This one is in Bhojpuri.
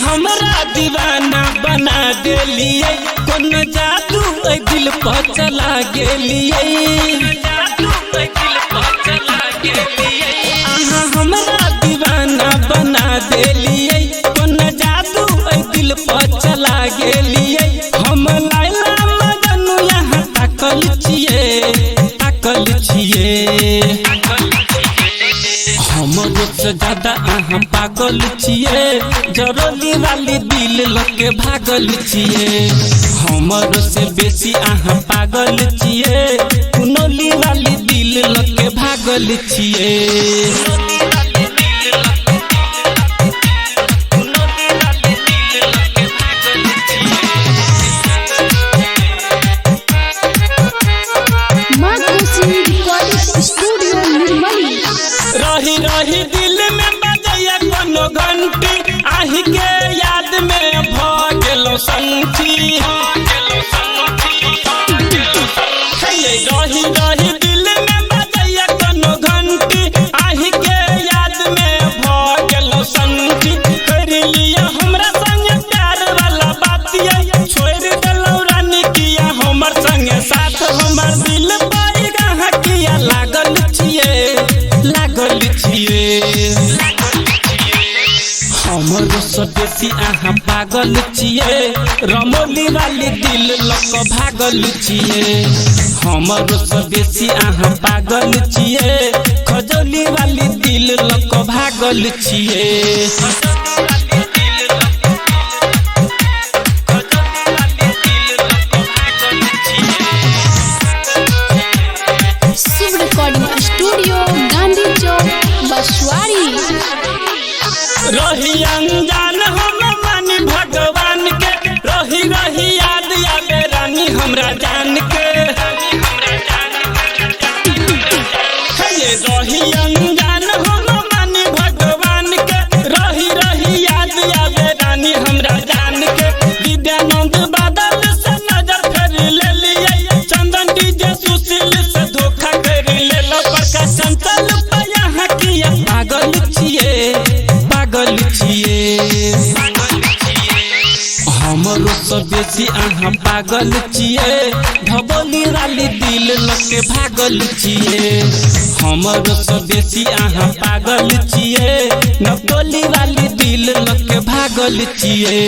हमरा दीवाना बना देलिए कोन जादू दिल पर चला गेलिए। हमरा दीवाना बना देलिए कोन जादू दिल पर चला गेलिए। हम लैला मजनू यहाँ ताकल छिए हमरो से ज्यादा अहाँ पागल छिए। जरोली वाली दिल लके भागल छिए हमरो से बेसी अहाँ पागल छिए। कुनोली वाली दिल लके भागल छिए। रही रही दिल में बजैया कोनो घंटी आही के याद में भ गेलो संठी। रही रही दिल में बजैया कोनो घंटी आही के याद में भ गेलो संठी। कर लिया हमरा संग प्यार वाला बातिया छोड़ देलौ रानी किया हमर संग साथ। हमर दिल पर गहा किया लागल छिए हमरो से बेसी अहाँ पागल छिए। रमोली वाली दिल लक भागल छिए हमरो से बेसी अहाँ पागल छिए। खजोली वाली दिल लक भागल छिए। रही अनजान हम मानी भगवान के रही रही याद आवे रानी हमरा जान के। रही अनजान हम मानी भगवान के रही रही याद आवे रानी हमरा जान के। विद्यानंद बादल से नजर फेर ले लिए चंदन डीजे सुशील से धोखा कर लेलो। प्रकाश चंचल यहाँ किया पागल छिए हमरो से बेसी अहाँ पागल छिए। धबोली वाली दिल लके भागल छिए हमरो से बेसी अहाँ पागल छिए। नवटोली वाली दिल लके भागल छिए।